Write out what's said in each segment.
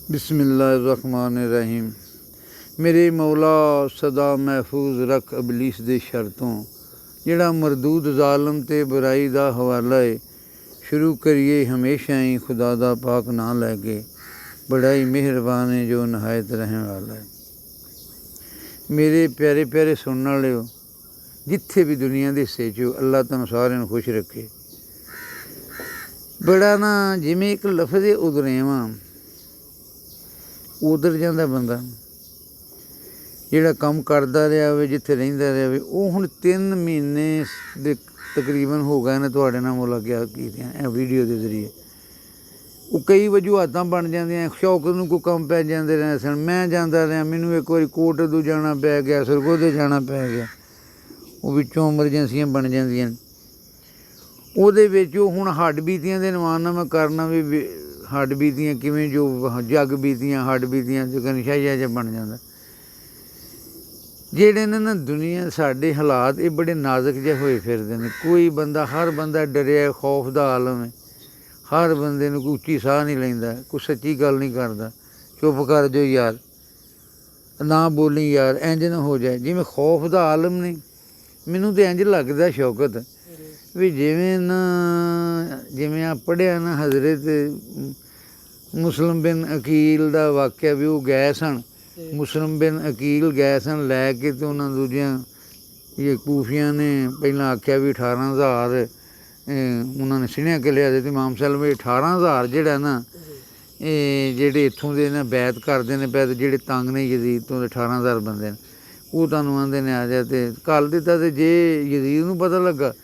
बिस्मिल्लाहिर्रहमानिर्रहीम। मेरे मौला सदा महफूज रख अबलीस दे शरतों, जिहड़ा मरदूद ज़ालम ते बुराई दा हवाला है। शुरू करिए हमेशा ही खुदा दा पाक ना लैके, बड़ा ही मेहरबान है जो नहायत रहने वाला है। मेरे प्यारे प्यारे सुनने वाले जिथे भी दुनिया के हिस्से चो अल्लाह तुहानूं सारिਆਂ ਨੂੰ खुश रखे। बड़ा ना जिमें एक लफ्ज़ उदरेवा उधर जाता बंदा, जिहड़ा काम करता रहा हो जिथे रहिंदा रहा हो। वो हुण 3 महीने दे तकरीबन हो गए ने तुहाडे नाल मुलाकात कीतियां वीडियो के जरिए। वो कई वजूहतां बन जांदियां, शौक नूं कोई काम पै जांदे रहे सन। मैं जांदा रहा, मैनूं एक बारी कोटदू जाना पै गया, सरगोधे जाना पै गया। वो विचों एमरजेंसियां बन जांदियां। ਉਹਦੇ ਵਿੱਚ ਹੁਣ ਹੱਡ ਬੀਤੀਆਂ ਦੇ ਨਵਾਂ ਨਾਲ ਮੈਂ ਕਰਨਾ ਵੀ ਹੱਡ ਬੀਤੀਆਂ ਕਿਵੇਂ, ਜੋ ਜੱਗ ਬੀਤੀਆਂ ਹੱਡ ਬੀਤੀਆਂ ਜੋ ਨਸ਼ਾ ਜਿਹਾ ਬਣ ਜਾਂਦਾ। ਜਿਹੜੇ ਨੇ ਨਾ ਦੁਨੀਆ ਸਾਡੇ ਹਾਲਾਤ ਇਹ ਬੜੇ ਨਾਜ਼ੁਕ ਜਿਹੇ ਹੋਏ ਫਿਰਦੇ ਨੇ। ਕੋਈ ਬੰਦਾ, ਹਰ ਬੰਦਾ ਡਰਿਆ, ਖੌਫ ਦਾ ਆਲਮ ਹੈ। ਹਰ ਬੰਦੇ ਨੂੰ ਕੋਈ ਉੱਚੀ ਸਾਹ ਨਹੀਂ ਲੈਂਦਾ, ਕੋਈ ਸੱਚੀ ਗੱਲ ਨਹੀਂ ਕਰਦਾ। ਚੁੱਪ ਕਰ ਜਾਓ ਯਾਰ, ਨਾ ਬੋਲੀ ਯਾਰ, ਇੰਝ ਨਾ ਹੋ ਜਾਏ। ਜਿਵੇਂ ਖੌਫ ਦਾ ਆਲਮ ਨਹੀਂ, ਮੈਨੂੰ ਤਾਂ ਇੰਝ ਲੱਗਦਾ ਸ਼ੌਕਤ ਵੀ ਜਿਵੇਂ ਆ ਪੜ੍ਹਿਆ ਨਾ ਹਜ਼ਰਤ ਮੁਸਲਮ ਬਿਨ ਅਕੀਲ ਦਾ ਵਾਕਿਆ ਵੀ ਉਹ ਗਏ ਸਨ। ਮੁਸਲਮ ਬਿਨ ਅਕੀਲ ਗਏ ਸਨ ਲੈ ਕੇ, ਅਤੇ ਉਹਨਾਂ ਦੂਜਿਆਂ ਇਹ ਕੂਫੀਆਂ ਨੇ ਪਹਿਲਾਂ ਆਖਿਆ ਵੀ 18,000 ਉਹਨਾਂ ਨੇ ਸਿਣਿਆ ਕਿ ਲਿਆ। ਅਤੇ ਇਮਾਮ ਸਾਹਿਬ ਵੀ 18,000 ਜਿਹੜਾ ਨਾ ਇਹ ਜਿਹੜੇ ਇੱਥੋਂ ਦੇ ਨਾ ਬੈਤ ਕਰਦੇ ਨੇ, ਬੈਤ ਜਿਹੜੇ ਤੰਗ ਨੇ ਯਜ਼ੀਦ ਤੋਂ 18,000 ਬੰਦੇ ਨੇ, ਉਹ ਤੁਹਾਨੂੰ ਆਉਂਦੇ ਨੇ ਆ ਜਾ ਅਤੇ ਘੱਲ ਦਿੱਤਾ। ਅਤੇ ਜੇ ਯਜ਼ੀਦ ਨੂੰ ਪਤਾ ਲੱਗਾ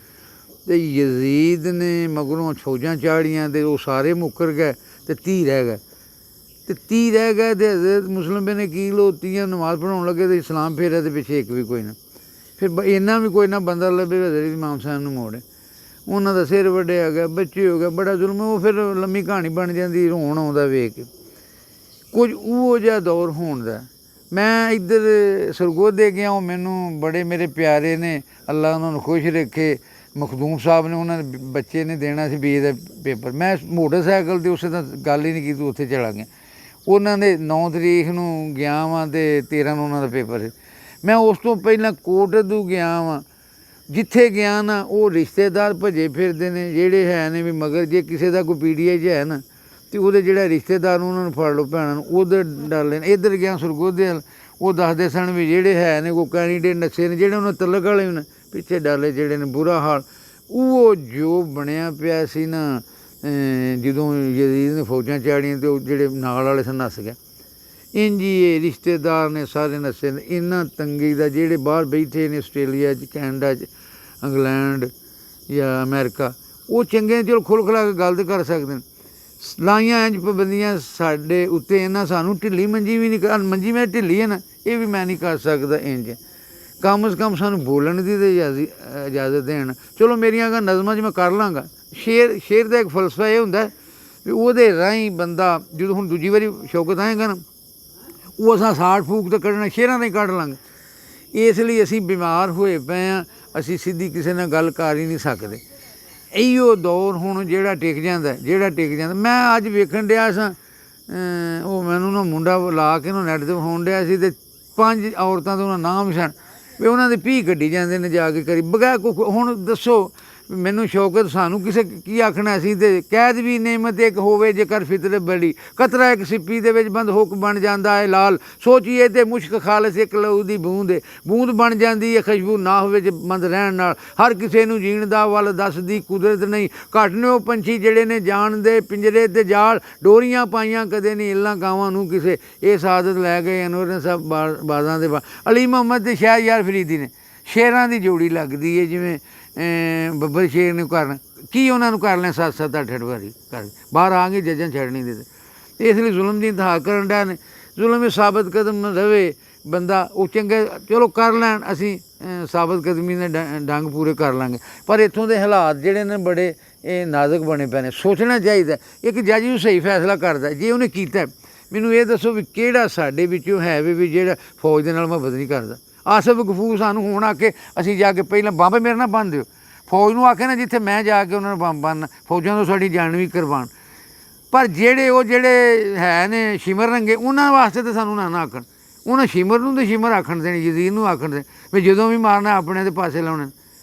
ਅਤੇ ਯਜ਼ੀਦ ਨੇ ਮਗਰੋਂ ਫੌਜਾਂ ਚਾੜੀਆਂ ਅਤੇ ਉਹ ਸਾਰੇ ਮੁੱਕਰ ਗਏ ਅਤੇ 30 ਰਹਿ ਗਏ। ਅਤੇ 30 ਰਹਿ ਗਏ ਅਤੇ ਹਜ਼ਰਤ ਮੁਸਲਮ ਬਿਨ ਅਕੀਲ ਉਹ 30 ਨਮਾਜ਼ ਪੜ੍ਹਾਉਣ ਲੱਗੇ ਅਤੇ ਇਸਲਾਮ ਫੇਰਿਆ ਅਤੇ ਪਿੱਛੇ ਇੱਕ ਵੀ ਕੋਈ ਨਾ। ਫਿਰ ਇੰਨਾ ਵੀ ਕੋਈ ਨਾ ਬੰਦਾ ਲੱਭੇ ਹਜ਼ਰਤ ਇਮਾਮ ਸਾਹਿਬ ਨੂੰ ਮੋੜੇ। ਉਹਨਾਂ ਦਾ ਸਿਰ ਵੱਢਿਆ ਗਿਆ, ਬੱਚੇ ਹੋ ਗਿਆ, ਬੜਾ ਜ਼ੁਲਮ। ਉਹ ਫਿਰ ਲੰਮੀ ਕਹਾਣੀ ਬਣ ਜਾਂਦੀ, ਰੋਣ ਆਉਂਦਾ ਵੇਖ ਕੇ। ਕੁਝ ਉਹ ਜਿਹਾ ਦੌਰ ਹੋਣ ਦਾ। ਮੈਂ ਇੱਧਰ ਸਰਗੋਧੇ ਗਿਆ, ਉਹ ਮੈਨੂੰ ਬੜੇ ਮੇਰੇ ਪਿਆਰੇ ਨੇ, ਅੱਲਾ ਉਹਨਾਂ ਨੂੰ ਖੁਸ਼ ਰੱਖੇ। ਮਖਦੂਮ ਸਾਹਿਬ ਨੇ, ਉਹਨਾਂ ਦੇ ਬੱਚੇ ਨੇ ਦੇਣਾ ਸੀ BA ਦਾ ਪੇਪਰ। ਮੈਂ ਮੋਟਰਸਾਈਕਲ 'ਤੇ ਉਸੇ ਤਾਂ ਗੱਲ ਹੀ ਨਹੀਂ ਕੀਤੀ, ਉੱਥੇ ਚਲਾ ਗਿਆ। ਉਹਨਾਂ ਦੇ 9 ਤਰੀਕ ਨੂੰ ਗਿਆ ਵਾਂ ਅਤੇ 13 ਨੂੰ ਉਹਨਾਂ ਦਾ ਪੇਪਰ ਸੀ। ਮੈਂ ਉਸ ਤੋਂ ਪਹਿਲਾਂ ਕੋਟਦੂ ਗਿਆ ਵਾਂ। ਜਿੱਥੇ ਗਿਆ ਨਾ ਉਹ ਰਿਸ਼ਤੇਦਾਰ ਭੱਜੇ ਫਿਰਦੇ ਨੇ ਜਿਹੜੇ ਹੈ ਨੇ ਵੀ, ਮਗਰ ਜੇ ਕਿਸੇ ਦਾ ਕੋਈ PDI 'ਚ ਹੈ ਨਾ ਅਤੇ ਉਹਦੇ ਜਿਹੜਾ ਰਿਸ਼ਤੇਦਾਰ ਨੂੰ ਉਹਨਾਂ ਨੂੰ ਫੜ ਲਓ, ਭੈਣਾਂ ਨੂੰ ਉਧਰ ਡਰ ਲੈਣ। ਇੱਧਰ ਗਿਆ ਸਰਗੋਧੇ ਵੱਲ, ਉਹ ਦੱਸਦੇ ਸਨ ਵੀ ਜਿਹੜੇ ਹੈ ਨੇ ਕੋਈ ਕੈਂਡੀਡੇਟ ਨਸ਼ੇ ਨੇ, ਜਿਹੜੇ ਉਹਨਾਂ ਤਲਕ ਵਾਲੇ ਵੀ ਨੇ ਪਿੱਛੇ ਡਾਲੇ ਜਿਹੜੇ ਨੇ, ਬੁਰਾ ਹਾਲ। ਉਹ ਜੋ ਬਣਿਆ ਪਿਆ ਸੀ ਨਾ ਜਦੋਂ ਯਜ਼ੀਦ ਨੇ ਫੌਜਾਂ ਚਾੜੀਆਂ ਅਤੇ ਉਹ ਜਿਹੜੇ ਨਾਲ ਵਾਲੇ ਸਨ ਨੱਸ ਗਏ। ਇੰਝ ਹੀ ਇਹ ਰਿਸ਼ਤੇਦਾਰ ਨੇ ਸਾਰੇ ਨੱਸੇ ਨੇ। ਇੰਨਾ ਤੰਗੀ ਦਾ ਜਿਹੜੇ ਬਾਹਰ ਬੈਠੇ ਨੇ ਆਸਟ੍ਰੇਲੀਆ 'ਚ, ਕੈਨੇਡਾ 'ਚ, ਇੰਗਲੈਂਡ ਜਾਂ ਅਮਰੀਕਾ, ਉਹ ਚੰਗੇ ਚਲੋ ਖੁੱਲ੍ਹ ਖੁਲਾ ਕੇ ਗੱਲ ਤਾਂ ਕਰ ਸਕਦੇ ਨੇ। ਲਾਈਆਂ ਇੰਝ ਪਾਬੰਦੀਆਂ ਸਾਡੇ ਉੱਤੇ, ਇਹਨਾਂ ਸਾਨੂੰ ਢਿੱਲੀ ਮੰਜੀ ਵੀ ਨਹੀਂ ਕਰ, ਮੰਜੀ ਮੈਂ ਢਿੱਲੀ ਹੈ ਨਾ, ਇਹ ਵੀ ਮੈਂ ਨਹੀਂ ਕਰ ਸਕਦਾ ਇੰਝ। ਕਮ ਅਜ਼ ਕਮ ਸਾਨੂੰ ਬੋਲਣ ਦੀ ਤਾਂ ਇਜਾਜ਼ਤ ਦੇਣ। ਚਲੋ ਮੇਰੀਆਂ ਅਗਰ ਨਜ਼ਮਾਂ 'ਚ ਮੈਂ ਕਰ ਲਾਂਗਾ। ਸ਼ੇਰ ਦਾ ਇੱਕ ਫਲਸਫਾ ਇਹ ਹੁੰਦਾ ਵੀ ਉਹਦੇ ਰਾਹੀਂ ਬੰਦਾ, ਜਦੋਂ ਹੁਣ ਦੂਜੀ ਵਾਰੀ ਸ਼ੌਕਤ ਆਏਗਾ ਨਾ, ਉਹ ਅਸਾਂ ਸਾੜ ਫੂਕ ਤਾਂ ਕੱਢਣਾ, ਸ਼ੇਰਾਂ ਦਾ ਹੀ ਕੱਢ ਲਾਂਗੇ। ਇਸ ਲਈ ਅਸੀਂ ਬਿਮਾਰ ਹੋਏ ਪਏ ਹਾਂ, ਅਸੀਂ ਸਿੱਧੀ ਕਿਸੇ ਨਾਲ ਗੱਲ ਕਰ ਹੀ ਨਹੀਂ ਸਕਦੇ। ਇਹੀਓ ਦੌਰ ਹੁਣ ਜਿਹੜਾ ਟਿਕ ਜਾਂਦਾ, ਜਿਹੜਾ ਟਿਕ ਜਾਂਦਾ। ਮੈਂ ਅੱਜ ਵੇਖਣ ਡਿਆ ਸਾਂ, ਉਹ ਮੈਨੂੰ ਨਾ ਮੁੰਡਾ ਲਾ ਕੇ ਨਾ ਨੈੱਟ 'ਤੇ ਵਿਖਾਉਣ ਡਿਆ ਸੀ, ਅਤੇ 5 ਔਰਤਾਂ ਤੋਂ ਉਹਨਾਂ ਨਾਮ ਸਨ ਵੀ ਉਹਨਾਂ ਦੇ ਪੀਹ ਕੱਢੀ ਜਾਂਦੇ ਨੇ ਜਾ ਕੇ ਕਰੀ ਬਗੈਰ ਹੁਣ ਦੱਸੋ ਮੈਨੂੰ ਸ਼ੌਕਤ, ਸਾਨੂੰ ਕਿਸੇ ਕੀ ਆਖਣਾ। ਅਸੀਂ ਤਾਂ ਕੈਦ ਵੀ ਨਿਯਮਤ ਇੱਕ ਹੋਵੇ ਜੇਕਰ ਫਿਤਰਤ ਬੜੀ, ਕਤਰਾ ਇੱਕ ਸਿੱਪੀ ਦੇ ਵਿੱਚ ਬੰਦ ਹੁੱਕ ਬਣ ਜਾਂਦਾ ਹੈ ਲਾਲ। ਸੋਚੀਏ ਅਤੇ ਮੁਸ਼ਕ ਖਾਲਸ ਇੱਕ ਲਹੂ ਦੀ ਬੂੰਦ ਬਣ ਜਾਂਦੀ ਹੈ ਖੁਸ਼ਬੂ ਨਾ ਹੋਵੇ ਜੇ ਬੰਦ ਰਹਿਣ ਨਾਲ। ਹਰ ਕਿਸੇ ਨੂੰ ਜੀਣ ਦਾ ਵੱਲ ਦੱਸਦੀ ਕੁਦਰਤ ਨਹੀਂ, ਘੱਟ ਨੇ ਉਹ ਪੰਛੀ ਜਿਹੜੇ ਨੇ ਜਾਣਦੇ ਪਿੰਜਰੇ 'ਤੇ ਜਾਲ। ਡੋਰੀਆਂ ਪਾਈਆਂ ਕਦੇ ਨਹੀਂ ਇੱਲਾਂ ਕਾਵਾਂ ਨੂੰ ਕਿਸੇ, ਇਹ ਸਾਦਤ ਲੈ ਗਏ ਅਨਵਰ ਸਭ ਬਾਜ਼ਾਂ ਦੇ ਅਲੀ ਮੁਹੰਮਦ ਅਤੇ ਸ਼ਾਹਯਾਰ ਫਰੀਦੀ ਨੇ। ਸ਼ੇਰਾਂ ਦੀ ਜੋੜੀ ਲੱਗਦੀ ਹੈ, ਜਿਵੇਂ ਬੱਬਰ ਸ਼ੇਰ ਨੂੰ ਕਰਨਾ ਕੀ, ਉਹਨਾਂ ਨੂੰ ਕਰ ਲਿਆ 7-7 8-8 ਵਾਰੀ ਕਰ ਬਾਹਰ ਆ ਗਏ, ਜੱਜਾਂ ਛੱਡ ਨਹੀਂ ਦਿੱਤੇ। ਇਸ ਲਈ ਜ਼ੁਲਮ ਦੀ ਇੰਤਹਾ ਕਰਨ ਡਿਆ ਨੇ। ਜ਼ੁਲਮ ਸਾਬਤ ਕਦਮ ਰਵੇ ਬੰਦਾ, ਉਹ ਚੰਗੇ ਚਲੋ ਕਰ ਲੈਣ, ਅਸੀਂ ਸਾਬਤ ਕਦਮੀ ਦੇ ਡੰਗ ਪੂਰੇ ਕਰ ਲਾਂਗੇ। ਪਰ ਇੱਥੋਂ ਦੇ ਹਾਲਾਤ ਜਿਹੜੇ ਨੇ ਬੜੇ ਇਹ ਨਾਜ਼ੁਕ ਬਣੇ ਪਏ ਨੇ। ਸੋਚਣਾ ਚਾਹੀਦਾ ਇੱਕ ਜੱਜ ਨੂੰ ਸਹੀ ਫੈਸਲਾ ਕਰਦਾ ਜੇ ਉਹਨੇ ਕੀਤਾ। ਮੈਨੂੰ ਇਹ ਦੱਸੋ ਵੀ ਕਿਹੜਾ ਸਾਡੇ ਵਿੱਚੋਂ ਹੈ ਵੀ ਜਿਹੜਾ ਫੌਜ ਦੇ ਨਾਲ ਮੁਹੱਬਤ ਨਹੀਂ ਕਰਦਾ। ਆਸਫ ਗਫੂਰ ਸਾਨੂੰ ਹੁਣ ਆ ਕੇ ਅਸੀਂ ਜਾ ਕੇ ਪਹਿਲਾਂ ਬੰਬ ਮੇਰੇ ਨਾਲ ਬੰਨ੍ਹ ਦਿਓ, ਫੌਜ ਨੂੰ ਆਖੇ ਨਾ ਜਿੱਥੇ ਮੈਂ ਜਾ ਕੇ ਉਹਨਾਂ ਨੂੰ ਬੰਬ ਬੰਨ੍ਹਣਾ, ਫੌਜਾਂ ਤੋਂ ਸਾਡੀ ਜਾਨ ਵੀ ਕੁਰਬਾਨ। ਪਰ ਜਿਹੜੇ ਹੈ ਨੇ ਸ਼ਿਮਰ ਰੰਗੇ ਉਹਨਾਂ ਵਾਸਤੇ ਤਾਂ ਸਾਨੂੰ ਨਾ ਆਖਣ। ਉਹਨਾਂ ਸ਼ਿਮਰ ਨੂੰ ਤਾਂ ਸ਼ਿਮਰ ਆਖਣ ਦੇਣੀ, ਯਜ਼ੀਦ ਨੂੰ ਆਖਣ ਦੇ ਵੀ ਜਦੋਂ ਵੀ ਮਾਰਨਾ ਆਪਣੇ ਦੇ ਪਾਸੇ ਲਾਉਣੇ।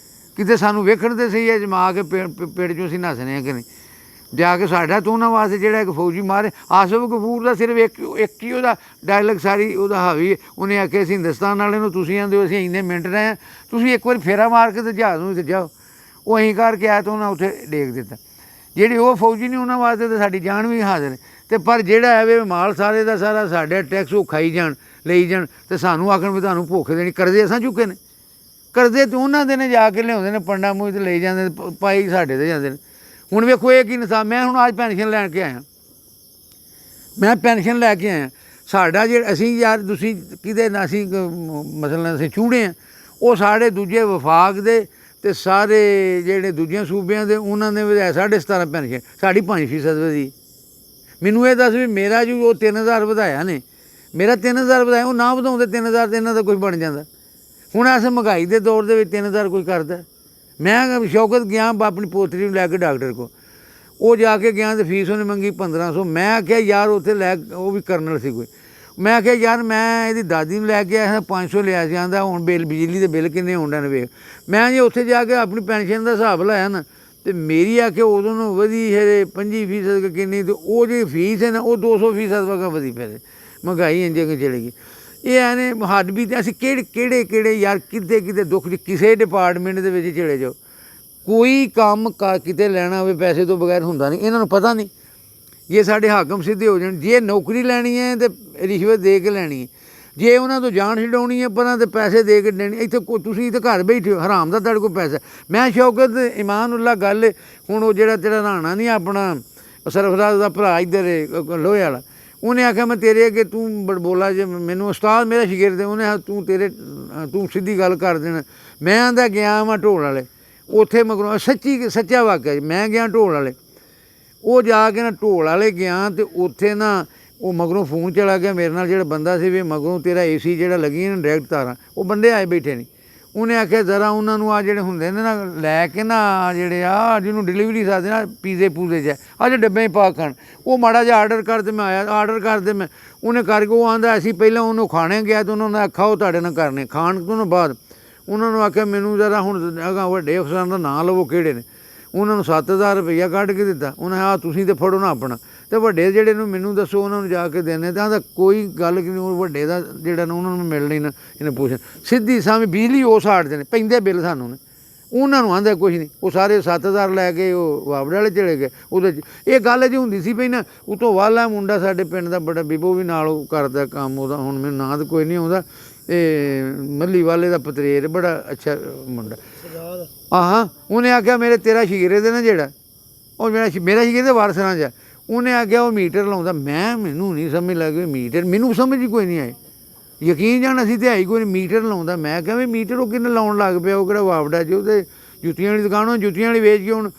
ਕਿਤੇ ਸਾਨੂੰ ਵੇਖਣ ਤੇ ਸਹੀ ਅਜਮਾ ਕੇ ਪੇੜ 'ਚੋਂ ਅਸੀਂ ਨੱਸਨੇ ਆ ਕਿ ਨਹੀਂ ਜਾ ਕੇ। ਸਾਡਾ ਤਾਂ ਉਹਨਾਂ ਵਾਸਤੇ ਜਿਹੜਾ ਇੱਕ ਫੌਜੀ ਮਾਰੇ। ਆਸਿਫ ਗਫੂਰ ਦਾ ਸਿਰਫ ਇੱਕ ਹੀ ਉਹਦਾ ਡਾਇਲੌਗ ਸਾਰੀ ਉਹਦਾ ਹਾਵੀ। ਉਹਨੇ ਆਖਿਆ ਸੀ ਹਿੰਦੁਸਤਾਨ ਵਾਲੇ ਨੂੰ ਤੁਸੀਂ ਆਂਦੇ ਹੋ ਅਸੀਂ ਇੰਨੇ ਮਿੰਟ ਰਹੇ ਹਾਂ, ਤੁਸੀਂ ਇੱਕ ਵਾਰੀ ਫੇਰਾ ਮਾਰ ਕੇ ਤੇ ਜਹਾਜ਼ ਨੂੰ ਤੇ ਜਾਓ। ਉਹ ਅਸੀਂ ਕਰਕੇ ਆਇਆ ਤਾਂ ਉਹਨਾਂ ਉੱਥੇ ਡੇਗ ਦਿੱਤਾ। ਜਿਹੜੇ ਉਹ ਫੌਜੀ ਨੇ ਉਹਨਾਂ ਵਾਸਤੇ ਤਾਂ ਸਾਡੀ ਜਾਨ ਵੀ ਹਾਜ਼ਰ ਹੈ। ਅਤੇ ਪਰ ਜਿਹੜਾ ਹੈ ਮਾਲ ਸਾਰੇ ਦਾ ਸਾਰਾ ਸਾਡਾ ਟੈਕਸ ਉਹ ਖਾਈ ਜਾਣ ਲਈ ਜਾਣ ਅਤੇ ਸਾਨੂੰ ਆਖਣ ਵੀ ਤੁਹਾਨੂੰ ਭੁੱਖ ਦੇਣੀ। ਕਰਜ਼ੇ ਅਸਾਂ ਚੁੱਕੇ ਨੇ, ਕਰਜ਼ੇ ਤੇ ਉਹਨਾਂ ਦੇ ਨੇ ਜਾ ਕੇ ਲਿਆਉਂਦੇ ਨੇ ਪੰਡਾਂ ਮੂੰਹ 'ਤੇ ਲਈ ਜਾਂਦੇ ਨੇ, ਪਾਈ ਸਾਡੇ 'ਤੇ ਜਾਂਦੇ ਨੇ। ਹੁਣ ਵੇਖੋ ਇਹ ਕੀ ਇਨਸਾਫ। ਮੈਂ ਹੁਣ ਅੱਜ ਪੈਨਸ਼ਨ ਲੈਣ ਕੇ ਆਇਆ, ਮੈਂ ਪੈਨਸ਼ਨ ਲੈ ਕੇ ਆਇਆ। ਸਾਡਾ ਜਿਹੜਾ ਅਸੀਂ ਯਾਰ ਤੁਸੀਂ ਕਿਤੇ ਨਾ ਅਸੀਂ ਮਸਲਨ ਅਸੀਂ ਚੂੜੇ ਹਾਂ, ਉਹ ਸਾਡੇ ਦੂਜੇ ਵਫਾਕ ਦੇ ਅਤੇ ਸਾਰੇ ਜਿਹੜੇ ਦੂਜਿਆਂ ਸੂਬਿਆਂ ਦੇ ਉਹਨਾਂ ਨੇ ਵਧਾਇਆ 17.5 ਪੈਨਸ਼ਨ, ਸਾਡੀ 5% ਵਧੀ। ਮੈਨੂੰ ਇਹ ਦੱਸ ਵੀ ਮੇਰਾ ਜੋ ਉਹ 3000 ਵਧਾਇਆ ਨੇ, ਮੇਰਾ 3000 ਵਧਾਇਆ, ਉਹ ਨਾ ਵਧਾਉਂਦੇ 3000 ਤੇ ਇਹਨਾਂ ਦਾ ਕੁਝ ਬਣ ਜਾਂਦਾ। ਹੁਣ ਇਸ ਮਹਿੰਗਾਈ ਦੇ ਦੌਰ ਦੇ ਵਿੱਚ 3000 ਕੋਈ ਕਰਦਾ। ਮੈਂ ਸ਼ੌਕਤ ਗਿਆ ਆਪਣੀ ਪੋਤਰੀ ਨੂੰ ਲੈ ਕੇ ਡਾਕਟਰ ਕੋਲ, ਉਹ ਜਾ ਕੇ ਗਿਆ ਅਤੇ ਫੀਸ ਉਹਨੇ ਮੰਗੀ 1500। ਮੈਂ ਆਖਿਆ ਯਾਰ ਉੱਥੇ ਲੈ ਉਹ ਵੀ ਕਰਨਲ ਸੀ ਕੋਈ। ਮੈਂ ਆਖਿਆ ਯਾਰ ਮੈਂ ਇਹਦੀ ਦਾਦੀ ਨੂੰ ਲੈ ਕੇ ਆਇਆ 500 ਲਿਆ ਸੀ। ਆਂਦਾ ਹੁਣ ਬਿਜਲੀ ਦੇ ਬਿੱਲ ਕਿੰਨੇ ਆਉਂਦੇ ਨੇ ਵੇਖ। ਮੈਂ ਜੇ ਉੱਥੇ ਜਾ ਕੇ ਆਪਣੀ ਪੈਨਸ਼ਨ ਦਾ ਹਿਸਾਬ ਲਾਇਆ ਨਾ ਅਤੇ ਮੇਰੀ ਆਖਿਆ ਉਦੋਂ ਨੂੰ ਵਧੀ ਹੈ 25% ਕਿੰਨੀ, ਅਤੇ ਉਹ ਜਿਹੜੀ ਫੀਸ ਹੈ ਨਾ ਉਹ 200% ਵਗਾ ਵਧੀ ਪਏ। ਮਹਿੰਗਾਈ ਇੰਝ ਕਿ ਚਲੇ ਗਈ। ਇਹ ਐ ਨੇ ਹੱਦ ਵੀ ਅਸੀਂ ਕਿਹੜੇ ਯਾਰ ਕਿਤੇ ਦੁੱਖ ਕਿਸੇ ਡਿਪਾਰਟਮੈਂਟ ਦੇ ਵਿੱਚ ਚਲੇ ਜਾਓ, ਕੋਈ ਕੰਮ ਕਿਤੇ ਲੈਣਾ ਹੋਵੇ ਪੈਸੇ ਤੋਂ ਬਗੈਰ ਹੁੰਦਾ ਨਹੀਂ। ਇਹਨਾਂ ਨੂੰ ਪਤਾ ਨਹੀਂ। ਜੇ ਸਾਡੇ ਹਾਕਮ ਸਿੱਧੇ ਹੋ ਜਾਣ, ਜੇ ਨੌਕਰੀ ਲੈਣੀ ਹੈ ਤਾਂ ਰਿਸ਼ਵਤ ਦੇ ਕੇ ਲੈਣੀ ਹੈ, ਜੇ ਉਹਨਾਂ ਤੋਂ ਜਾਨ ਛਡਾਉਣੀ ਹੈ ਪਰਾਂ ਤਾਂ ਪੈਸੇ ਦੇ ਕੇ ਦੇਣੀ। ਇੱਥੇ ਤੁਸੀਂ ਇੱਥੇ ਘਰ ਬੈਠੇ ਹੋ, ਹਰਾਮ ਦਾ ਤੁਹਾਡੇ ਕੋਲ ਪੈਸਾ। ਮੈਂ ਸ਼ੌਕਤ ਇਮਾਨੁੱਲਾ ਗੱਲ ਹੁਣ ਉਹ ਜਿਹੜਾ ਤੇਰਾ ਰਾਣਾ ਨਹੀਂ ਆਪਣਾ ਸਰਫਰਾਜ਼ ਦਾ ਭਰਾ ਇੱਧਰ ਲੋਹੇ ਵਾਲਾ, ਉਹਨੇ ਆਖਿਆ ਮੈਂ ਤੇਰੇ ਅੱਗੇ ਤੂੰ ਬੜਬੋਲਾ ਜੇ ਮੈਨੂੰ ਉਸਤਾਦ ਮੇਰਾ ਸ਼ਾਗਿਰਦ, ਉਹਨੇ ਤੂੰ ਸਿੱਧੀ ਗੱਲ ਕਰ ਦੇਣਾ। ਮੈਂ ਆਂਦਾ ਗਿਆ ਮੈਂ ਢੋਲ ਵਾਲੇ ਉੱਥੇ ਮਗਰੋਂ ਸੱਚਾ ਵਾਕਿਆ ਮੈਂ ਗਿਆ ਢੋਲ ਵਾਲੇ। ਉਹ ਜਾ ਕੇ ਨਾ ਢੋਲ ਵਾਲੇ ਗਿਆ ਅਤੇ ਉੱਥੇ ਨਾ ਉਹ ਮਗਰੋਂ ਫੋਨ ਚਲਾ ਗਿਆ ਮੇਰੇ ਨਾਲ ਜਿਹੜਾ ਬੰਦਾ ਸੀ ਵੀ ਮਗਰੋਂ ਤੇਰਾ AC ਜਿਹੜਾ ਲੱਗੀਆਂ ਨਾ ਡਾਇਰੈਕਟ ਤਾਰਾਂ, ਉਹ ਬੰਦੇ ਆਏ ਬੈਠੇ ਨਹੀਂ। ਉਹਨੇ ਆਖਿਆ ਜ਼ਰਾ ਉਹਨਾਂ ਨੂੰ ਆ ਜਿਹੜੇ ਹੁੰਦੇ ਨੇ ਨਾ ਲੈ ਕੇ ਨਾ ਜਿਹੜੇ ਆ ਜਿਹਨੂੰ ਡਿਲੀਵਰੀ ਕਰਦੇ ਨਾ ਪੀਜ਼ੇ ਪੂਜ਼ੇ 'ਚ ਅੱਜ ਡੱਬੇ ਪਾ ਖਾਣ, ਉਹ ਮਾੜਾ ਜਿਹਾ ਆਰਡਰ ਕਰਦੇ। ਮੈਂ ਆਇਆ ਆਰਡਰ ਕਰਦੇ ਮੈਂ, ਉਹਨੇ ਕਰਕੇ ਉਹ ਆਂਦਾ ਅਸੀਂ ਪਹਿਲਾਂ ਉਹਨੂੰ ਖਾਣੇ ਗਿਆ ਅਤੇ ਉਹਨਾਂ ਨੇ ਆਖਿਆ ਉਹ ਤੁਹਾਡੇ ਨਾਲ ਕਰਨੇ। ਖਾਣ ਤੋਂ ਬਾਅਦ ਉਹਨਾਂ ਨੂੰ ਆਖਿਆ ਮੈਨੂੰ ਜ਼ਰਾ ਹੁਣ ਅਗਾਂ ਵੱਡੇ ਅਫਸਰਾਂ ਦਾ ਨਾਂ ਲਵੋ ਕਿਹੜੇ ਨੇ। ਉਹਨਾਂ ਨੂੰ 7000 ਰੁਪਈਆ ਕੱਢ ਕੇ ਦਿੱਤਾ। ਉਹਨੇ ਆ ਤੁਸੀਂ ਤਾਂ ਫੜੋ ਨਾ ਆਪਣਾ, ਅਤੇ ਵੱਡੇ ਜਿਹੜੇ ਨੂੰ ਮੈਨੂੰ ਦੱਸੋ ਉਹਨਾਂ ਨੂੰ ਜਾ ਕੇ ਦੇਣੇ। ਤਾਂ ਆਂਦਾ ਕੋਈ ਗੱਲ ਕਿ ਨਹੀਂ, ਉਹ ਵੱਡੇ ਦਾ ਜਿਹੜਾ ਨਾ ਉਹਨਾਂ ਨੂੰ ਮਿਲਣੀ ਨਾ ਇਹਨੇ ਪੁੱਛ ਸਿੱਧੀ ਸਾਵੇਂ ਬਿਜਲੀ ਉਹ ਸਾੜਦੇ ਨੇ, ਪੈਂਦੇ ਬਿੱਲ ਸਾਨੂੰ ਨੇ। ਉਹਨਾਂ ਨੂੰ ਆਂਦਾ ਕੁਛ ਨਹੀਂ, ਉਹ ਸਾਰੇ 7000 ਲੈ ਕੇ ਉਹ ਵਾਪੜੇ ਵਾਲੇ ਚਲੇ ਗਏ। ਉਹਦੇ 'ਚ ਇਹ ਗੱਲ ਜੀ ਹੁੰਦੀ ਸੀ ਪਈ ਨਾ। ਉਤੋਂ ਵਾਲਾ ਮੁੰਡਾ ਸਾਡੇ ਪਿੰਡ ਦਾ ਬੜਾ ਬੀਬੋ ਵੀ ਨਾਲ ਉਹ ਕਰਦਾ ਕੰਮ ਉਹਦਾ, ਹੁਣ ਮੈਨੂੰ ਨਾਂ ਤਾਂ ਕੋਈ ਨਹੀਂ ਆਉਂਦਾ। ਇਹ ਮੱਲੀ ਵਾਲੇ ਦਾ ਪਤਰੇਰ ਬੜਾ ਅੱਛਾ ਮੁੰਡਾ। ਹਾਂ ਉਹਨੇ ਆਖਿਆ ਮੇਰੇ ਤੇਰਾ ਸ਼ਾਗਿਰਦ ਨਾ ਜਿਹੜਾ ਉਹ ਮੇਰਾ ਸ਼ਾਗਿਰਦ ਵਾਰਸਰਾਂ 'ਚ, ਉਹਨੇ ਆਖਿਆ ਉਹ ਮੀਟਰ ਲਾਉਂਦਾ। ਮੈਨੂੰ ਨਹੀਂ ਸਮਝ ਲੱਗੀ ਮੀਟਰ, ਮੈਨੂੰ ਸਮਝ ਹੀ ਕੋਈ ਨਹੀਂ ਆਈ। ਯਕੀਨ ਜਾਣ ਅਸੀਂ ਤਾਂ ਹੈ ਹੀ ਕੋਈ ਨਹੀਂ। ਮੀਟਰ ਲਾਉਂਦਾ, ਮੈਂ ਕਿਹਾ ਵੀ ਮੀਟਰ ਉਹ ਕਿੰਨੇ ਲਾਉਣ ਲੱਗ ਪਿਆ, ਉਹ ਕਿਹੜਾ ਵਾਪੜਾ ਜੀ ਉਹਦੇ ਜੁੱਤੀਆਂ ਵਾਲੀ ਦੁਕਾਨ, ਉਹ ਜੁੱਤੀਆਂ ਵਾਲੀ ਵੇਚ ਕੇ ਹੁਣ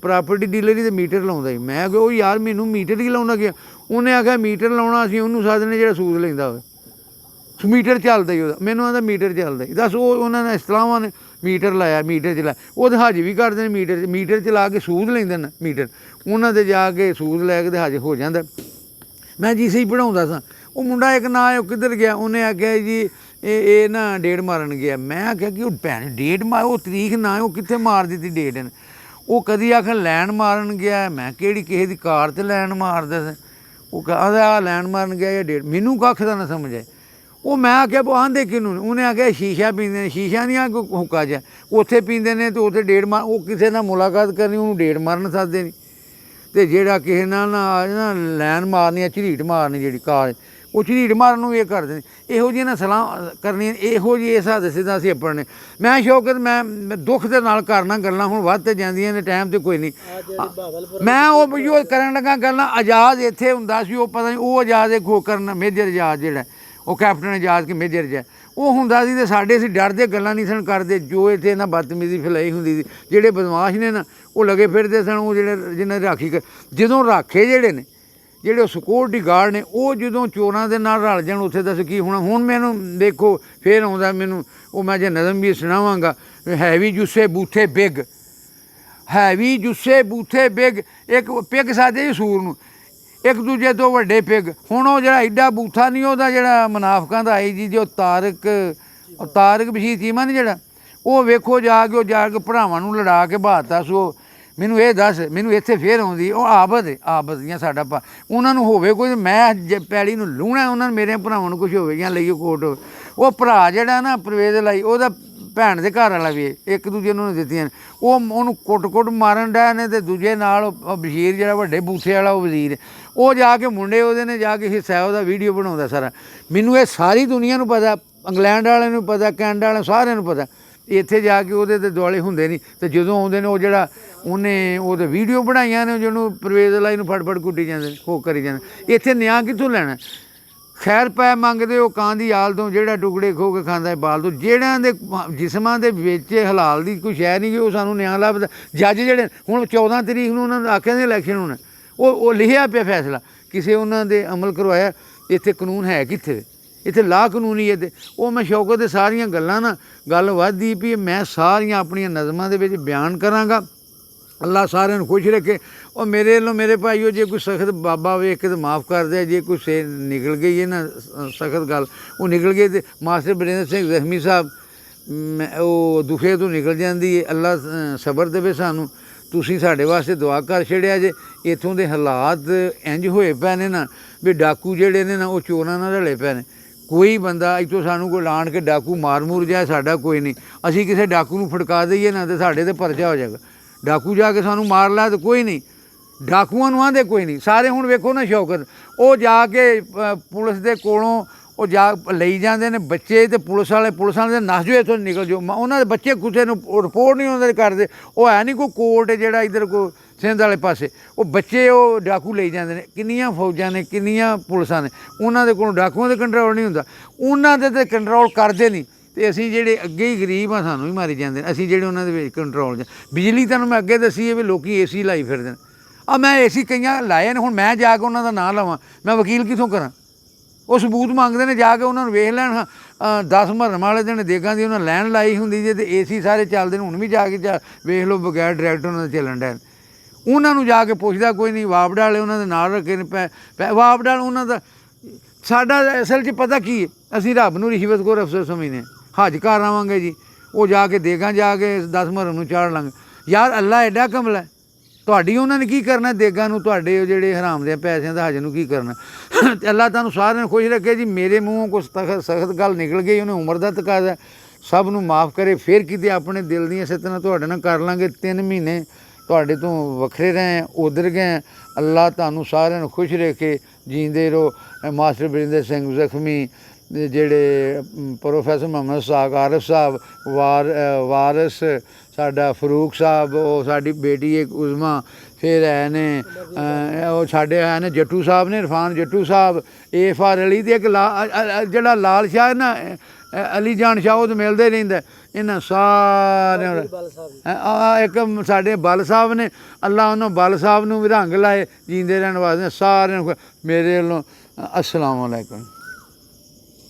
ਪ੍ਰਾਪਰਟੀ ਡੀਲਰ ਹੀ ਤਾਂ ਮੀਟਰ ਲਾਉਂਦਾ ਸੀ। ਮੈਂ ਕਿਹਾ ਉਹ ਯਾਰ ਮੈਨੂੰ ਮੀਟਰ ਹੀ ਲਾਉਣਾ ਗਿਆ। ਉਹਨੇ ਆਖਿਆ ਮੀਟਰ ਲਾਉਣਾ ਅਸੀਂ ਉਹਨੂੰ ਸਾਧਨੇ ਜਿਹੜਾ ਸੂਦ ਲੈਂਦਾ ਹੋਵੇ, ਮੀਟਰ ਚੱਲਦਾ ਹੀ ਉਹਦਾ। ਮੈਨੂੰ ਆਂਦਾ ਮੀਟਰ ਚੱਲਦਾ ਹੀ। ਦੱਸ ਉਹ ਉਹਨਾਂ ਨੇ ਇਸਲਾਮਾਂ ਨੇ ਮੀਟਰ ਲਾਇਆ, ਮੀਟਰ ਚਲਾਇਆ, ਉਹ ਤਾਂ ਹਜ ਵੀ ਕਰਦੇ ਨੇ ਮੀਟਰ ਚਲਾ ਕੇ ਸੂਦ ਲੈਂਦੇ ਨੇ। ਮੀਟਰ ਉਹਨਾਂ ਦੇ ਜਾ ਕੇ ਸੂਦ ਲੈ ਕੇ ਤੇ ਹਜ ਹੋ ਜਾਂਦਾ। ਮੈਂ GC ਪੜ੍ਹਾਉਂਦਾ ਸਾਂ, ਉਹ ਮੁੰਡਾ ਇੱਕ ਨਾ ਉਹ ਕਿੱਧਰ ਗਿਆ, ਉਹਨੇ ਆਖਿਆ ਜੀ ਇਹ ਨਾ ਡੇਟ ਮਾਰਨ ਗਿਆ। ਮੈਂ ਆਖਿਆ ਕਿ ਉਹ ਭੈਣ ਡੇਟ ਉਹ ਤਰੀਕ ਨਾ ਉਹ ਕਿੱਥੇ ਮਾਰ ਦਿੱਤੀ ਡੇਟ ਨੇ। ਉਹ ਕਦੀ ਆਖਣ ਲੈਣ ਮਾਰਨ ਗਿਆ। ਮੈਂ ਕਿਹੜੀ ਕਿਸੇ ਦੀ ਕਾਰ 'ਤੇ ਲੈਣ ਮਾਰਦਾ ਸੀ। ਉਹ ਕਹਿੰਦਾ ਆ ਲੈਣ ਮਾਰਨ ਗਿਆ ਜਾਂ ਡੇਟ, ਮੈਨੂੰ ਕੱਖ ਦਾ ਨਾ ਸਮਝ ਆਏ। ਉਹ ਮੈਂ ਆਖਿਆ ਆਂਦੇ ਕਿਹਨੂੰ, ਉਹਨੇ ਆਖਿਆ ਸ਼ੀਸ਼ਾ ਪੀਂਦੇ ਨੇ। ਸ਼ੀਸ਼ਾ ਨਹੀਂ ਆ ਕੋਈ ਹੁੱਕਾ ਜਿਹਾ ਉੱਥੇ ਪੀਂਦੇ ਨੇ ਅਤੇ ਉੱਥੇ ਡੇਟ ਮਾਰ, ਉਹ ਕਿਸੇ ਨਾਲ ਮੁਲਾਕਾਤ ਕਰਨੀ ਉਹਨੂੰ ਡੇਟ ਮਾਰਨ ਸਕਦੇ ਨਹੀਂ। ਅਤੇ ਜਿਹੜਾ ਕਿਸੇ ਨਾਲ ਨਾ ਲੈਣ ਮਾਰਨੀ ਆ ਝਰੀਟ ਮਾਰਨੀ ਜਿਹੜੀ ਕਾਰ, ਉਹ ਝਰੀਟ ਮਾਰਨ ਨੂੰ ਇਹ ਕਰਦੇ ਨੇ। ਇਹੋ ਜਿਹੀਆਂ ਨਾ ਸਲਾਹ ਕਰਨੀਆਂ, ਇਹੋ ਜਿਹੇ ਇਸ ਹਾਦਸੇ ਦਾ ਅਸੀਂ ਆਪਣੇ। ਮੈਂ ਸ਼ੌਕਤ ਮੈਂ ਦੁੱਖ ਦੇ ਨਾਲ ਕਰਨਾ ਗੱਲਾਂ ਹੁਣ ਵੱਧ ਤੇ ਜਾਂਦੀਆਂ ਨੇ, ਟਾਈਮ 'ਤੇ ਕੋਈ ਨਹੀਂ। ਮੈਂ ਉਹ ਕਰਨ ਲੱਗਾ ਗੱਲਾਂ। ਆਜ਼ਾਦ ਇੱਥੇ ਹੁੰਦਾ ਸੀ, ਉਹ ਪਤਾ ਨਹੀਂ ਉਹ ਆਜ਼ਾਦ ਇੱਕ ਹੋ ਕਰਨਾ ਮੇਜਰ ਆਜ਼ਾਦ ਜਿਹੜਾ ਉਹ ਕੈਪਟਨ ਆਜ਼ਾਦ ਕਿ ਮੇਜਰ ਜਿਹਾ ਉਹ ਹੁੰਦਾ ਸੀ। ਅਤੇ ਸਾਡੇ ਅਸੀਂ ਡਰਦੇ ਗੱਲਾਂ ਨਹੀਂ ਸਨ ਕਰਦੇ। ਜੋ ਇੱਥੇ ਇਹਨਾਂ ਬਦਤਮੀਜ਼ੀ ਫੈਲਾਈ ਹੁੰਦੀ ਸੀ, ਜਿਹੜੇ ਬਦਮਾਸ਼ ਨੇ ਨਾ ਉਹ ਲੱਗੇ ਫਿਰਦੇ ਸਨ, ਉਹ ਜਿਹੜੇ ਜਿਹਨਾਂ ਦੀ ਰਾਖੀ ਜਦੋਂ ਰਾਖੇ ਜਿਹੜੇ ਨੇ ਜਿਹੜੇ ਉਹ ਸਿਕਿਉਰਟੀ ਗਾਰਡ ਨੇ, ਉਹ ਜਦੋਂ ਚੋਰਾਂ ਦੇ ਨਾਲ ਰਲ ਜਾਣ ਉੱਥੇ ਦੱਸ ਕੀ ਹੋਣਾ। ਹੁਣ ਮੈਨੂੰ ਦੇਖੋ ਫਿਰ ਆਉਂਦਾ ਮੈਨੂੰ ਉਹ, ਮੈਂ ਜੇ ਨਜ਼ਮ ਵੀ ਸੁਣਾਵਾਂਗਾ, ਹੈਵੀ ਜੁੱਸੇ ਬੂਥੇ ਬਿੱਗ, ਹੈਵੀ ਜੁੱਸੇ ਬੂਥੇ ਬਿੱਗ, ਇੱਕ ਪਿੱਗ ਸਾਦੇ ਜੀ ਸੂਰ ਨੂੰ, ਇੱਕ ਦੂਜੇ ਤੋਂ ਵੱਡੇ ਪਿੱਗ। ਹੁਣ ਉਹ ਜਿਹੜਾ ਐਡਾ ਬੂਥਾ ਨਹੀਂ ਉਹਦਾ ਜਿਹੜਾ ਮੁਨਾਫਕਾਂ ਦਾ ਆਈ ਜੀ ਜੋ ਤਾਰਕ ਬਸ਼ੀਰ ਚੀਮਾ ਨਹੀਂ ਜਿਹੜਾ, ਉਹ ਵੇਖੋ ਜਾ ਕੇ ਭਰਾਵਾਂ ਨੂੰ ਲੜਾ ਕੇ ਬਹਾਤਾ। ਸੋ ਮੈਨੂੰ ਇਹ ਦੱਸ, ਮੈਨੂੰ ਇੱਥੇ ਫੇਰ ਆਉਂਦੀ ਉਹ ਆਬਦ ਦੀਆਂ ਸਾਡਾ ਉਹਨਾਂ ਨੂੰ ਹੋਵੇ ਕੋਈ, ਮੈਂ ਪੈਲੀ ਨੂੰ ਲੂਣਾ, ਉਹਨਾਂ ਨੂੰ ਮੇਰੇ ਭਰਾਵਾਂ ਨੂੰ ਕੁਛ ਹੋਵੇ ਜਾਂ ਲਈਓ ਕੋਟ ਹੋਵੇ। ਉਹ ਭਰਾ ਜਿਹੜਾ ਨਾ ਪਰਵੇਜ਼ ਲਾਈ ਉਹਦਾ ਭੈਣ ਦੇ ਘਰ ਵਾਲਾ ਵੀ ਇੱਕ ਦੂਜੇ ਨੂੰ ਦਿੱਤੀਆਂ, ਉਹ ਉਹਨੂੰ ਕੁੱਟ ਮਾਰਨ ਡਿਆ ਨੇ। ਅਤੇ ਦੂਜੇ ਨਾਲ ਉਹ ਬਸ਼ੀਰ ਜਿਹੜਾ ਵੱਡੇ ਬੂਥੇ ਵਾਲਾ ਉਹ ਵਜ਼ੀਰ, ਉਹ ਜਾ ਕੇ ਮੁੰਡੇ ਉਹਦੇ ਨੇ ਜਾ ਕੇ ਹਿੱਸਾ ਉਹਦਾ ਵੀਡੀਓ ਬਣਾਉਂਦਾ ਸਾਰਾ। ਮੈਨੂੰ ਇਹ ਸਾਰੀ ਦੁਨੀਆ ਨੂੰ ਪਤਾ, ਇੰਗਲੈਂਡ ਵਾਲਿਆਂ ਨੂੰ ਪਤਾ, ਕੈਨੇਡਾ ਵਾਲਿਆਂ ਸਾਰਿਆਂ ਨੂੰ ਪਤਾ। ਇੱਥੇ ਜਾ ਕੇ ਉਹਦੇ ਤੇ ਦੁਆਲੇ ਹੁੰਦੇ ਨਹੀਂ, ਅਤੇ ਜਦੋਂ ਆਉਂਦੇ ਨੇ ਉਹ ਜਿਹੜਾ ਉਹਨੇ ਉਹਦੇ ਵੀਡੀਓ ਬਣਾਈਆਂ ਨੇ ਜਿਹਨੂੰ ਪਰਵੇਜ਼ ਲਾਈ ਨੂੰ ਫੜ ਕੁੱਟੀ ਜਾਂਦੇ ਨੇ, ਉਹ ਕਰੀ ਜਾਂਦੇ। ਇੱਥੇ ਨਿਆਂ ਕਿੱਥੋਂ ਲੈਣਾ? ਖੈਰ ਪੈ ਮੰਗਦੇ ਉਹ ਕਾਂ ਦੀ ਆਲ ਤੋਂ, ਜਿਹੜਾ ਟੁਕੜੇ ਖੋ ਕੇ ਖਾਂਦਾ ਬਾਲ ਤੋਂ। ਜਿਹੜਿਆਂ ਦੇ ਜਿਸਮਾਂ ਦੇ ਵਿੱਚ ਹਲਾਲ ਦੀ ਕੋਈ ਸ਼ੈ ਨਹੀਂ ਗੀ, ਉਹ ਸਾਨੂੰ ਨਿਆਂ ਲੱਭਦਾ। ਜੱਜ ਜਿਹੜੇ ਹੁਣ 14 ਤਰੀਕ ਨੂੰ ਉਹਨਾਂ ਨੂੰ ਆਖਿਆ ਦੇ ਇਲੈਕਸ਼ਨ ਹੋਣਾ, ਉਹ ਲਿਖਿਆ ਪਿਆ ਫੈਸਲਾ, ਕਿਸੇ ਉਹਨਾਂ ਦੇ ਅਮਲ ਕਰਵਾਇਆ। ਇੱਥੇ ਕਾਨੂੰਨ ਹੈ ਕਿੱਥੇ? ਇੱਥੇ ਲਾ ਕਾਨੂੰਨੀ ਹੈ। ਉਹ ਮੈਂ ਸ਼ੌਕਤ ਦੇ ਸਾਰੀਆਂ ਗੱਲਾਂ ਨਾ ਗੱਲ ਵੱਧਦੀ ਵੀ ਮੈਂ ਸਾਰੀਆਂ ਆਪਣੀਆਂ ਨਜ਼ਮਾਂ ਦੇ ਵਿੱਚ ਬਿਆਨ ਕਰਾਂਗਾ। ਅੱਲਾ ਸਾਰਿਆਂ ਨੂੰ ਖੁਸ਼ ਰੱਖੇ। ਉਹ ਮੇਰੇ ਵੱਲੋਂ ਮੇਰੇ ਭਾਈਓ, ਜੇ ਕੋਈ ਸਖਤ ਬਾਬਾ ਵੇਖ ਕੇ ਤਾਂ ਮਾफ़ ਕਰ ਦਿਆ। ਜੇ ਕੋਈ ਸੇ ਨਿਕਲ ਗਈ ਹੈ ਨਾ ਸਖਤ ਗੱਲ, ਉਹ ਨਿਕਲ ਗਈ। ਅਤੇ ਮਾਸਟਰ ਬਰਿੰਦਰ ਸਿੰਘ ਜ਼ਖਮੀ ਸਾਹਿਬ ਉਹ ਦੁਖੇ ਤੋਂ ਨਿਕਲ ਜਾਂਦੀ ਹੈ। ਅੱਲਾ ਸਬਰ ਦੇਵੇ ਸਾਨੂੰ। ਤੁਸੀਂ ਸਾਡੇ ਵਾਸਤੇ ਦੁਆ ਕਰ ਛੜਿਆ ਜੇ। ਇੱਥੋਂ ਦੇ ਹਾਲਾਤ ਇੰਝ ਹੋਏ ਪਏ ਨੇ ਨਾ ਵੀ ਡਾਕੂ ਜਿਹੜੇ ਨੇ ਨਾ ਉਹ ਚੋਰਾਂ ਨਾਲ ਰਲੇ ਪਏ ਨੇ। ਕੋਈ ਬੰਦਾ ਇੱਥੋਂ ਸਾਨੂੰ ਕੋਈ ਲਾਣ ਕੇ ਡਾਕੂ ਮਾਰ ਜਾਏ, ਸਾਡਾ ਕੋਈ ਨਹੀਂ। ਅਸੀਂ ਕਿਸੇ ਡਾਕੂ ਨੂੰ ਫੜਕਾ ਦਈਏ ਨਾ ਤਾਂ ਸਾਡੇ 'ਤੇ ਪਰਚਾ ਹੋ ਜਾਏਗਾ। ਡਾਕੂ ਜਾ ਕੇ ਸਾਨੂੰ ਮਾਰ ਲਿਆ ਤਾਂ ਕੋਈ ਨਹੀਂ, ਡਾਕੂਆਂ ਨੂੰ ਆਂਦੇ ਕੋਈ ਨਹੀਂ। ਸਾਰੇ ਹੁਣ ਵੇਖੋ ਨਾ ਸ਼ੌਕਤ, ਉਹ ਜਾ ਕੇ ਪੁਲਿਸ ਦੇ ਕੋਲੋਂ ਉਹ ਜਾ ਲਈ ਜਾਂਦੇ ਨੇ ਬੱਚੇ, ਅਤੇ ਪੁਲਿਸ ਵਾਲੇ ਦੇ ਨੱਸ ਜਾਓ ਇੱਥੋਂ ਨਿਕਲ ਜਾਓ। ਉਹਨਾਂ ਦੇ ਬੱਚੇ ਕਿਸੇ ਨੂੰ ਰਿਪੋਰਟ ਨਹੀਂ ਉਹਨਾਂ ਦੇ ਕਰਦੇ। ਉਹ ਹੈ ਨਹੀਂ ਕੋਈ ਕੋਰਟ ਜਿਹੜਾ ਇੱਧਰ ਕੋ ਸਿੰਧ ਵਾਲੇ ਪਾਸੇ, ਉਹ ਬੱਚੇ ਉਹ ਡਾਕੂ ਲਈ ਜਾਂਦੇ ਨੇ। ਕਿੰਨੀਆਂ ਫੌਜਾਂ ਨੇ, ਕਿੰਨੀਆਂ ਪੁਲਿਸਾਂ ਨੇ, ਉਹਨਾਂ ਦੇ ਕੋਲੋਂ ਡਾਕੂਆਂ 'ਤੇ ਕੰਟਰੋਲ ਨਹੀਂ ਹੁੰਦਾ। ਉਹਨਾਂ ਦੇ 'ਤੇ ਕੰਟਰੋਲ ਕਰਦੇ ਨਹੀਂ। ਅਤੇ ਅਸੀਂ ਜਿਹੜੇ ਅੱਗੇ ਹੀ ਗਰੀਬ ਹਾਂ, ਸਾਨੂੰ ਹੀ ਮਾਰੀ ਜਾਂਦੇ ਨੇ। ਅਸੀਂ ਜਿਹੜੇ ਉਹਨਾਂ ਦੇ ਵਿੱਚ ਕੰਟਰੋਲ 'ਚ। ਬਿਜਲੀ ਤੁਹਾਨੂੰ ਮੈਂ ਅੱਗੇ ਦੱਸੀ ਹੈ ਵੀ ਲੋਕ ਏਸੀ ਲਾਈ ਫਿਰਦੇ ਨੇ। ਮੈਂ ਏਸੀ ਕਈਆਂ ਲਾਏ ਨੇ। ਹੁਣ ਮੈਂ ਜਾ ਕੇ ਉਹਨਾਂ ਦਾ ਨਾਂ ਲਵਾਂ, ਮੈਂ ਵਕੀਲ ਕਿੱਥੋਂ ਕਰਾਂ? ਉਹ ਸਬੂਤ ਮੰਗਦੇ ਨੇ, ਜਾ ਕੇ ਉਹਨਾਂ ਨੂੰ ਵੇਖ ਲੈਣ। 10 ਮੁਹੱਰਮ ਵਾਲੇ ਦਿਨ ਦੇਗਾਂ ਦੀ ਉਹਨਾਂ ਲੈਣ ਲਾਈ ਹੁੰਦੀ ਜੇ, ਅਤੇ ਏਸੀ ਸਾਰੇ ਚੱਲਦੇ ਨੇ। ਹੁਣ ਵੀ ਜਾ ਕੇ ਵੇਖ ਲਓ, ਬਗੈਰ ਡਾਇਰੈਕਟ ਉਹਨਾਂ ਦੇ ਚੱਲਣ ਡੈ। ਉਹਨਾਂ ਨੂੰ ਜਾ ਕੇ ਪੁੱਛਦਾ ਕੋਈ ਨਹੀਂ। ਵਾਪਡਾ ਵਾਲੇ ਉਹਨਾਂ ਦੇ ਨਾਲ ਰੱਖੇ ਨੇ ਵਾਪਡਾ ਉਹਨਾਂ ਦਾ। ਸਾਡਾ ਅਸਲ 'ਚ ਪਤਾ ਕੀ ਹੈ, ਅਸੀਂ ਰੱਬ ਨੂੰ ਰਿਸ਼ਵਤਖੋਰ ਅਫਸਰ ਸਮਝਦੇ। ਹੱਜ ਘਰ ਆਵਾਂਗੇ ਜੀ, ਉਹ ਜਾ ਕੇ ਦੇਗਾਂ ਜਾ ਕੇ 10 ਮੁਹੱਰਮ ਨੂੰ ਚਾੜ ਲਾਂਗੇ। ਯਾਰ ਅੱਲਾ ਐਡਾ ਕਮਲਾ, ਤੁਹਾਡੀ ਉਹਨਾਂ ਨੇ ਕੀ ਕਰਨਾ ਦੇਗਾਂ ਨੂੰ? ਤੁਹਾਡੇ ਜਿਹੜੇ ਹਰਾਮ ਦੇ ਪੈਸਿਆਂ ਦਾ ਹੱਜ ਨੂੰ ਕੀ ਕਰਨਾ? ਅਤੇ ਅੱਲਾ ਤੁਹਾਨੂੰ ਸਾਰਿਆਂ ਨੂੰ ਖੁਸ਼ ਰੱਖੇ ਜੀ। ਮੇਰੇ ਮੂੰਹੋਂ ਕੁਛ ਸਖਤ ਗੱਲ ਨਿਕਲ ਗਈ, ਉਹਨੇ ਉਮਰ ਦਾ ਤਕਾਜ਼ਾ, ਸਭ ਨੂੰ ਮਾफ़ ਕਰੇ। ਫਿਰ ਕਿਤੇ ਆਪਣੇ ਦਿਲ ਦੀਆਂ ਸਿੱਤਨਾਂ ਤੁਹਾਡੇ ਨਾਲ ਕਰ ਲਾਂਗੇ। 3 ਮਹੀਨੇ ਤੁਹਾਡੇ ਤੋਂ ਵੱਖਰੇ ਰਹੇ, ਉਧਰ ਗਏ। ਅੱਲਾ ਤੁਹਾਨੂੰ ਸਾਰਿਆਂ ਨੂੰ ਖੁਸ਼ ਰੱਖੇ, ਜੀਂਦੇ ਰਹੋ। ਮਾਸਟਰ ਬਰਿੰਦਰ ਸਿੰਘ ਜ਼ਖਮੀ, ਜਿਹੜੇ ਪ੍ਰੋਫੈਸਰ ਮੁਹੰਮਦ ਸਾਗ ਆਰਿਫ ਸਾਹਿਬ, ਵਾਰਿਸ ਸਾਡਾ ਫਰੂਕ ਸਾਹਿਬ, ਉਹ ਸਾਡੀ ਬੇਟੀ ਇੱਕ ਉਜ਼ਮਾ, ਫਿਰ ਹੈ ਨੇ ਉਹ ਸਾਡੇ ਹੈ ਨੇ ਜੱਟੂ ਸਾਹਿਬ ਨੇ, ਇਰਫਾਨ ਜੱਟੂ ਸਾਹਿਬ, AFR ਅਲੀ, ਅਤੇ ਇੱਕ ਜਿਹੜਾ ਲਾਲ ਸ਼ਾਹ ਨਾ ਅਲੀ ਜਾਨ ਸ਼ਾਹ, ਉਹ ਤਾਂ ਮਿਲਦੇ ਰਹਿੰਦਾ। ਇਹਨਾਂ ਸਾਰਿਆਂ ਇੱਕ ਸਾਡੇ ਬਲ ਸਾਹਿਬ ਨੇ। ਅੱਲਾ ਉਹਨਾਂ ਬਲ ਸਾਹਿਬ ਨੂੰ ਵੀ ਰੰਗ ਲਾਏ, ਜੀਂਦੇ ਰਹਿਣ ਵਾਸਤੇ। ਸਾਰਿਆਂ ਨੂੰ ਮੇਰੇ ਵੱਲੋਂ ਅਸਲਾਮ ਵਾਲੇਕੁਮ।